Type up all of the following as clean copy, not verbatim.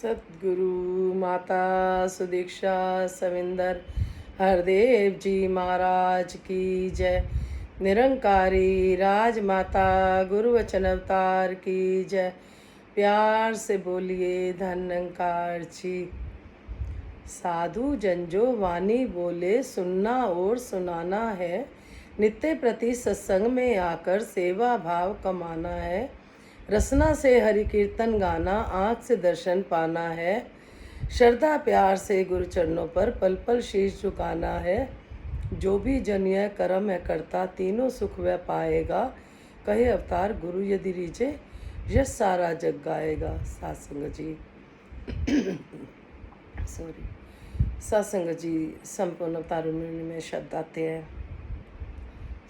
सतगुरु माता सुदीक्षा सविंदर हरदेव जी महाराज की जय। निरंकारी राजमाता गुरु वचन अवतार की जय। प्यार से बोलिए धन्यकार जी। साधु जन जो वाणी बोले सुनना और सुनाना है, नित्य प्रति सत्संग में आकर सेवा भाव कमाना है, रसना से हरि कीर्तन गाना, आँख से दर्शन पाना है, श्रद्धा प्यार से गुरु चरणों पर पल पल शीश झुकाना है। जो भी जन यह कर्म है करता, तीनों सुख वह पाएगा, कहे अवतार गुरु यदि रीझे, यश सारा जग गाएगा। सत्संग जी सॉरी सत्संग जी संपूर्ण अवतारों में शब्द आते हैं।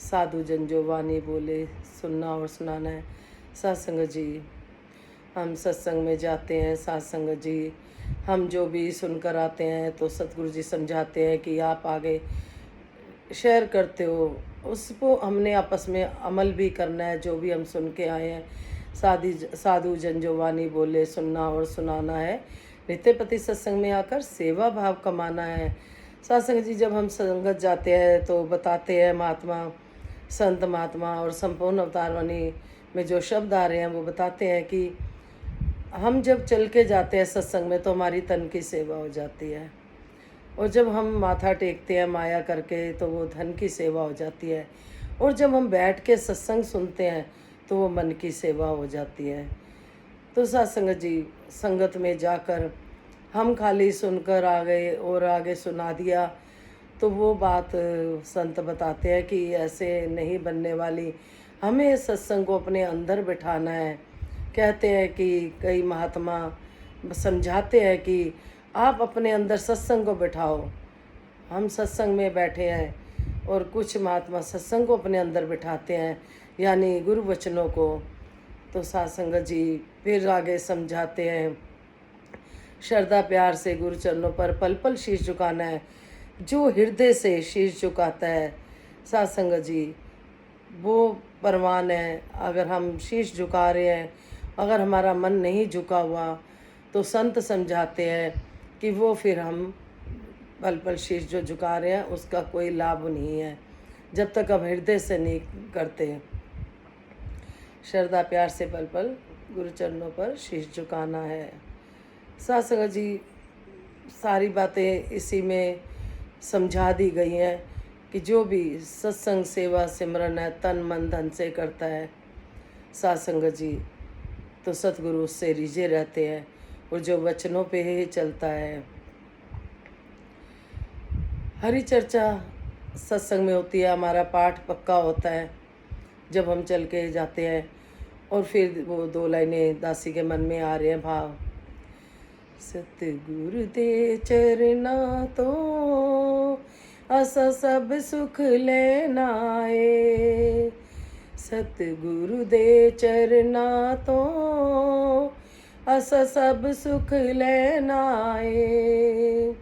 साधु जन जो वाणी बोले सुनना और सुनाना है। सत्संग जी हम सत्संग में जाते हैं। सत्संग जी हम जो भी सुनकर आते हैं तो सतगुरु जी समझाते हैं कि आप आगे शेयर करते हो, उसको हमने आपस में अमल भी करना है। जो भी हम सुन के आए हैं, साधु जन जो वाणी बोले सुनना और सुनाना है, नित्य प्रति सत्संग में आकर सेवा भाव कमाना है। सत्संग जी जब हम संगत जाते हैं तो बताते हैं महात्मा संत महात्मा और संपूर्ण अवतार वाणी में जो शब्द आ रहे हैं वो बताते हैं कि हम जब चल के जाते हैं सत्संग में तो हमारी तन की सेवा हो जाती है, और जब हम माथा टेकते हैं माया करके तो वो धन की सेवा हो जाती है, और जब हम बैठ के सत्संग सुनते हैं तो वो मन की सेवा हो जाती है। तो सत्संग जी संगत में जाकर हम खाली सुनकर आ गए और आगे सुना दिया तो वो बात संत बताते हैं कि ऐसे नहीं बनने वाली। हमें सत्संग को अपने अंदर बिठाना है। कहते हैं कि कई महात्मा समझाते हैं कि आप अपने अंदर सत्संग को बिठाओ। हम सत्संग में बैठे हैं और कुछ महात्मा सत्संग को अपने अंदर बिठाते हैं, यानी गुरु वचनों को। तो सत्संग जी फिर आगे समझाते हैं, श्रद्धा प्यार से गुरु चरणों पर पल पल शीश झुकाना है। जो हृदय से शीश झुकाता है सत्संग जी, वो परवान है। अगर हम शीश झुका रहे हैं, अगर हमारा मन नहीं झुका हुआ, तो संत समझाते हैं कि वो फिर हम पल पल शीश जो झुका रहे हैं उसका कोई लाभ नहीं है, जब तक हम हृदय से नहीं करते। श्रद्धा प्यार से पल पल गुरु चरणों पर शीश झुकाना है। सत्संग जी सारी बातें इसी में समझा दी गई हैं कि जो भी सत्संग सेवा सिमरन है तन मन धन से करता है सत्संग जी, तो सतगुरु उससे रिझे रहते हैं, और जो वचनों पे ही चलता है। हरि चर्चा सत्संग में होती है, हमारा पाठ पक्का होता है जब हम चल के जाते हैं। और फिर वो दो लाइनें दासी के मन में आ रहे हैं भाव। सतगुरु दे चरना तो असा सब सुख लेना है, सतगुरु दे चरना तो असा सब सुख लेना है।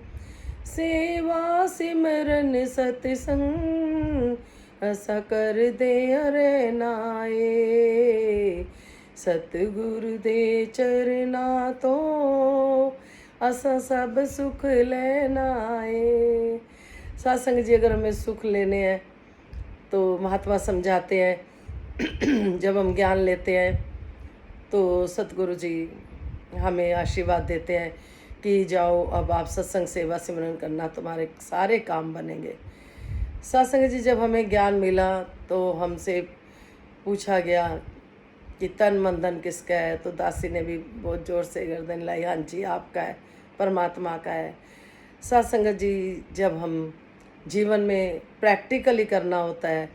सेवा सिमरन सतसंग असा कर दे अरे नाए, सतगुरु दे चरना तो असा सब सुख लेना है। सत्संग जी अगर हमें सुख लेने हैं तो महात्मा समझाते हैं जब हम ज्ञान लेते हैं तो सतगुरु जी हमें आशीर्वाद देते हैं कि जाओ अब आप सत्संग सेवा सिमरन करना, तुम्हारे सारे काम बनेंगे। सत्संग जी जब हमें ज्ञान मिला तो हमसे पूछा गया कि तन मन धन किसका है, तो दासी ने भी बहुत ज़ोर से गर्दन लाई, हाँ जी आपका है, परमात्मा का है। सत्संग जी जब हम जीवन में प्रैक्टिकली करना होता है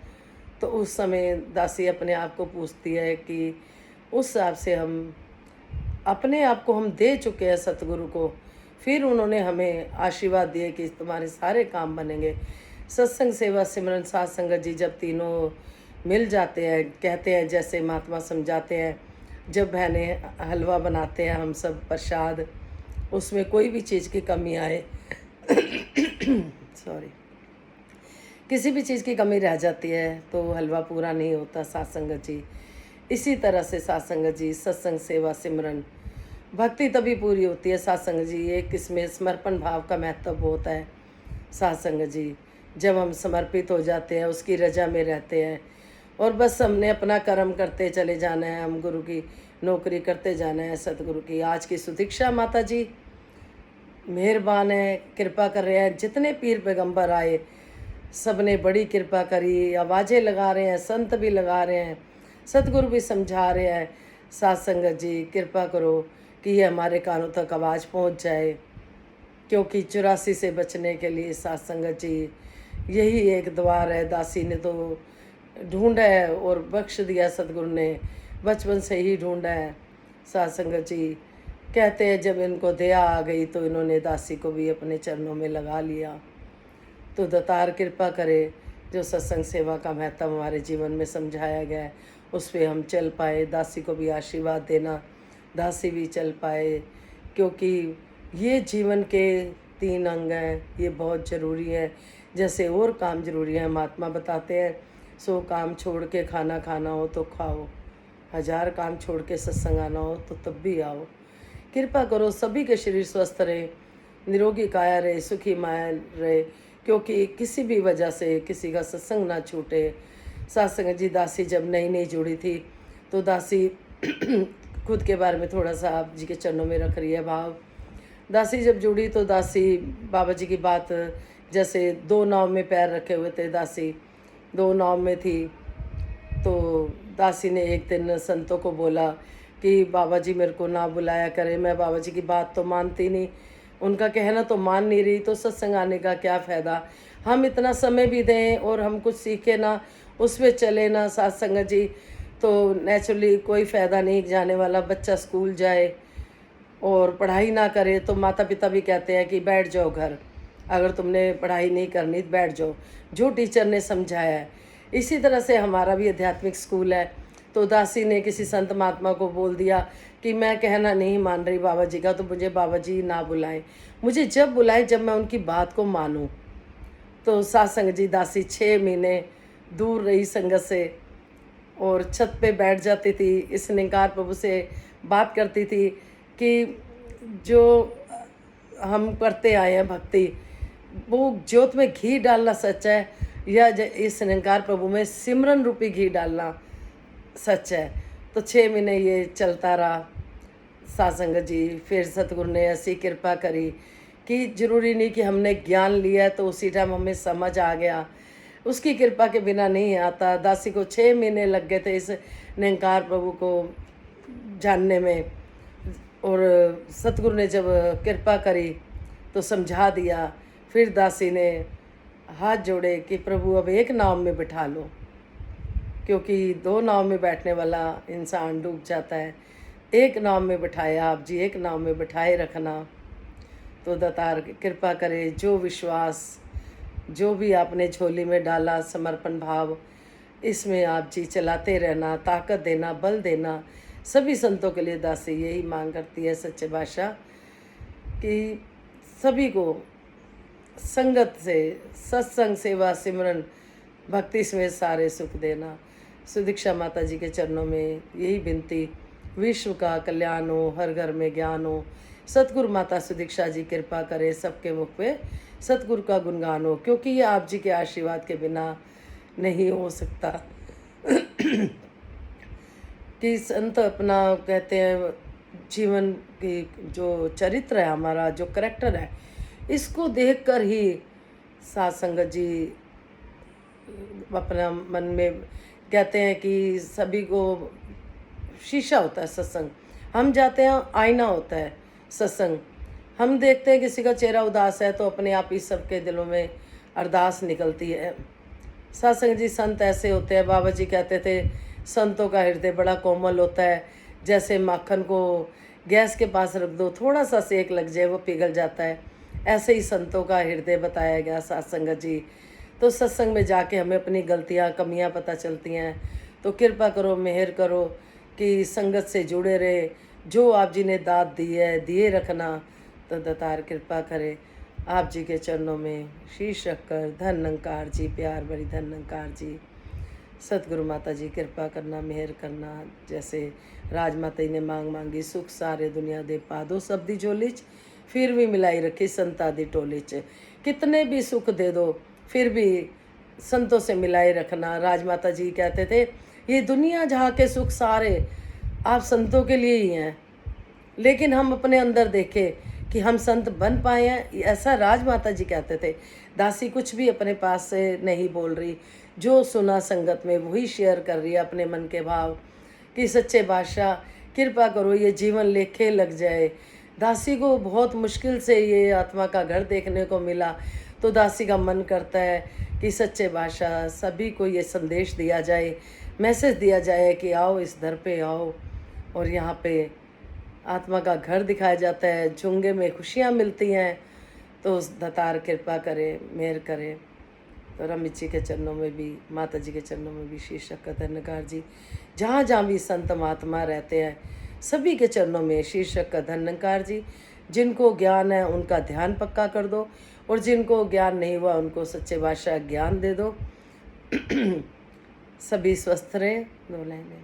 तो उस समय दासी अपने आप को पूछती है कि उस हिसाब से हम अपने आप को हम दे चुके हैं सतगुरु को, फिर उन्होंने हमें आशीर्वाद दिए कि तुम्हारे सारे काम बनेंगे। सत्संग सेवा सिमरन साथ संगत जी जब तीनों मिल जाते हैं, कहते हैं जैसे महात्मा समझाते हैं, जब बहनें हलवा बनाते हैं हम सब प्रसाद, उसमें कोई भी चीज़ की कमी आए सॉरी किसी भी चीज़ की कमी रह जाती है तो हलवा पूरा नहीं होता सत्संग जी। इसी तरह से सत्संग जी सत्संग सेवा सिमरन भक्ति तभी पूरी होती है सत्संग जी, एक इसमें समर्पण भाव का महत्व होता है सत्संग जी। जब हम समर्पित हो जाते हैं, उसकी रजा में रहते हैं और बस हमने अपना कर्म करते चले जाना है, हम गुरु की नौकरी करते जाना है। सतगुरु की आज की सुदीक्षा माता जी मेहरबान है, कृपा कर रहे हैं। जितने पीर पैगंबर आए सब ने बड़ी कृपा करी, आवाज़ें लगा रहे हैं, संत भी लगा रहे हैं, सतगुरु भी समझा रहे हैं। साथ संगत जी कृपा करो कि ये हमारे कानों तक आवाज़ पहुंच जाए, क्योंकि 84 से बचने के लिए साथ संगत जी यही एक द्वार है। दासी ने तो ढूंढा है और बख्श दिया, सतगुरु ने बचपन से ही ढूंढा है। साथ संगत जी कहते हैं जब इनको दया आ गई तो इन्होंने दासी को भी अपने चरणों में लगा लिया। तो दातार कृपा करे, जो सत्संग सेवा का महत्व हमारे जीवन में समझाया गया है उस पर हम चल पाए। दासी को भी आशीर्वाद देना, दासी भी चल पाए, क्योंकि ये जीवन के 3 अंग हैं, ये बहुत ज़रूरी है। जैसे और काम ज़रूरी है, महात्मा बताते हैं 100 काम छोड़ के खाना खाना हो तो खाओ, 1000 काम छोड़ के सत्संग आना हो तो तब भी आओ। कृपा करो सभी के शरीर स्वस्थ रहे, निरोगी काया रहे, सुखी माया रहे, क्योंकि किसी भी वजह से किसी का सत्संग ना छूटे। सत्संग जी दासी जब नई नई जुड़ी थी तो दासी खुद के बारे में थोड़ा सा आप जी के चरणों में रख रही है भाव। दासी जब जुड़ी तो दासी बाबा जी की बात, जैसे 2 नाव में पैर रखे हुए थे, दासी 2 नाव में थी। तो दासी ने एक दिन संतों को बोला कि बाबा जी मेरे को ना बुलाया करें, मैं बाबा जी की बात तो मानती नहीं, उनका कहना तो मान नहीं रही, तो सत्संग आने का क्या फ़ायदा। हम इतना समय भी दें और हम कुछ सीखे ना, उस पर चले ना सत्संग जी, तो नेचुरली कोई फ़ायदा नहीं। जाने वाला बच्चा स्कूल जाए और पढ़ाई ना करे तो माता पिता भी कहते हैं कि बैठ जाओ घर, अगर तुमने पढ़ाई नहीं करनी तो बैठ जाओ, जो टीचर ने समझाया है। इसी तरह से हमारा भी आध्यात्मिक स्कूल है। तो दासी ने किसी संत महात्मा को बोल दिया कि मैं कहना नहीं मान रही बाबा जी का, तो मुझे बाबा जी ना बुलाएं, मुझे जब बुलाएं जब मैं उनकी बात को मानूं। तो सत्संग जी दासी 6 महीने दूर रही संगत से और छत पे बैठ जाती थी, इस निंकार प्रभु से बात करती थी कि जो हम करते आए हैं भक्ति, वो ज्योत में घी डालना सच है या इस निरंकार प्रभु में सिमरन रूपी घी डालना सच है। तो 6 महीने ये चलता रहा सत्संग जी। फिर सतगुरु ने ऐसी कृपा करी कि जरूरी नहीं कि हमने ज्ञान लिया तो उसी टाइम हमें समझ आ गया, उसकी कृपा के बिना नहीं आता। दासी को 6 महीने लग गए थे इस निरंकार प्रभु को जानने में, और सतगुरु ने जब कृपा करी तो समझा दिया। फिर दासी ने हाथ जोड़े कि प्रभु अब एक नाव में बिठा लो, क्योंकि 2 नाव में बैठने वाला इंसान डूब जाता है। एक नाव में बिठाया आप जी, एक नाव में बिठाए रखना। तो दातार कृपा करे, जो विश्वास जो भी आपने झोली में डाला समर्पण भाव, इसमें आप जी चलाते रहना, ताकत देना, बल देना। सभी संतों के लिए दासी यही मांग करती है सच्चे बादशाह कि सभी को संगत से सत्संग सेवा सिमरन भक्ति में सारे सुख देना। सुदीक्षा माता जी के चरणों में यही विनती, विश्व का कल्याण हो, हर घर में ज्ञान हो। सतगुरु माता सुदीक्षा जी कृपा करे, सबके मुख पे सतगुरु का गुणगान हो, क्योंकि ये आप जी के आशीर्वाद के बिना नहीं हो सकता। कि संत अपना कहते हैं जीवन की जो चरित्र है, हमारा जो करैक्टर है, इसको देखकर ही साथ संगत जी अपना मन में कहते हैं कि सभी को शीशा होता है सत्संग। हम जाते हैं, आईना होता है सत्संग। हम देखते हैं किसी का चेहरा उदास है तो अपने आप ही सबके दिलों में अरदास निकलती है। सत्संग जी संत ऐसे होते हैं, बाबा जी कहते थे संतों का हृदय बड़ा कोमल होता है, जैसे माखन को गैस के पास रख दो, थोड़ा सा सेक लग जाए वो पिघल जाता है। ऐसे ही संतों का हृदय बताया गया सत्संग जी। तो सत्संग में जाके हमें अपनी गलतियाँ कमियाँ पता चलती हैं। तो कृपा करो, मेहर करो कि संगत से जुड़े रहे, जो आप जी ने दात दी है दिए रखना। तो दातार कृपा करे, आप जी के चरणों में शीश रखकर धन निरंकार जी, प्यार भरी धन निरंकार जी। सतगुरु माता जी कृपा करना, मेहर करना। जैसे राजमाता जी ने मांग मांगी, सुख सारे दुनिया दे पा दो सब दी झोली च, फिर भी मिलाई रखी संता दी टोली च। कितने भी सुख दे दो फिर भी संतों से मिलाए रखना। राजमाता जी कहते थे, ये दुनिया जहाँ के सुख सारे आप संतों के लिए ही हैं, लेकिन हम अपने अंदर देखें कि हम संत बन पाए हैं, ऐसा राजमाता जी कहते थे। दासी कुछ भी अपने पास से नहीं बोल रही, जो सुना संगत में वही शेयर कर रही है अपने मन के भाव कि सच्चे बादशाह कृपा करो ये जीवन लेखे लग जाए। दासी को बहुत मुश्किल से ये आत्मा का घर देखने को मिला, तो दासी का मन करता है कि सच्चे बादशाह सभी को ये संदेश दिया जाए, मैसेज दिया जाए कि आओ इस दर पे आओ, और यहाँ पे आत्मा का घर दिखाया जाता है, झुंगे में खुशियाँ मिलती हैं। तो उस दातार कृपा करे, मेहर करे। तो रमित जी के चरणों में भी, माता जी के चरणों में भी शीश रखकर धन्यकार जी। जहाँ जहाँ भी संत महात्मा रहते हैं सभी के चरणों में शीश रखकर धन्यकार जी। जिनको ज्ञान है उनका ध्यान पक्का कर दो, और जिनको ज्ञान नहीं हुआ उनको सच्चे बादशाह ज्ञान दे दो। सभी स्वस्थ रहें। दो लाइनें।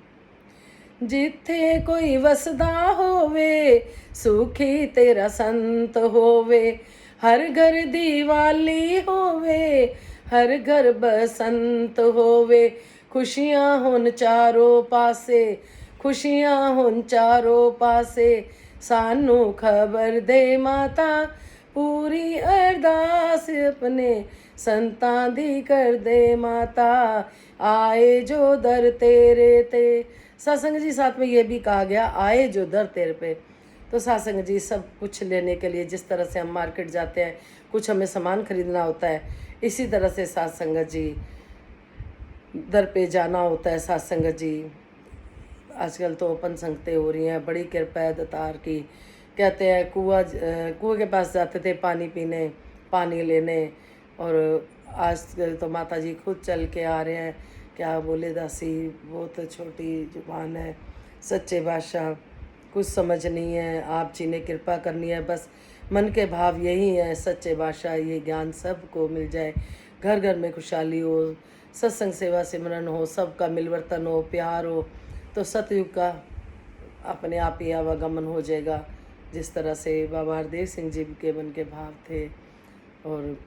जिथे कोई वसदा होवे, सुखी तेरा संत होवे, हर घर दिवाली होवे, हर घर बसंत होवे, खुशियां होन चारों पासे, खुशियां होन चारों पासे, सानू खबर दे माता, पूरी अरदास अपने संतां दी कर दे माता, आए जो दर तेरे ते। सत्संग जी साथ में ये भी कहा गया, आए जो दर तेरे पे। तो सत्संग जी सब कुछ लेने के लिए जिस तरह से हम मार्केट जाते हैं, कुछ हमें सामान खरीदना होता है, इसी तरह से सत्संग जी दर पे जाना होता है। सत्संग जी आजकल तो ओपन संगतें हो रही हैं, बड़ी कृपा है दातार की। कहते हैं कुआं के पास जाते थे पानी पीने, पानी लेने, और आज तो माता जी खुद चल के आ रहे हैं। क्या बोले दासी, बहुत छोटी जुबान है। सच्चे बादशाह कुछ समझ नहीं है, आप जी ने कृपा करनी है, बस मन के भाव यही है। सच्चे बादशाह ये ज्ञान सबको मिल जाए, घर घर में खुशहाली हो, सत्संग सेवा सिमरन हो, सबका मिलवर्तन हो, प्यार हो, तो सतयुग का अपने आप ही आवागमन हो जाएगा। जिस तरह से बाबा हरदेव सिंह जी के मन के भाव थे, और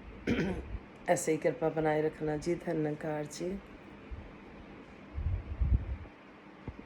ऐसे ही कृपा बनाए रखना जी। धन्यकार जी।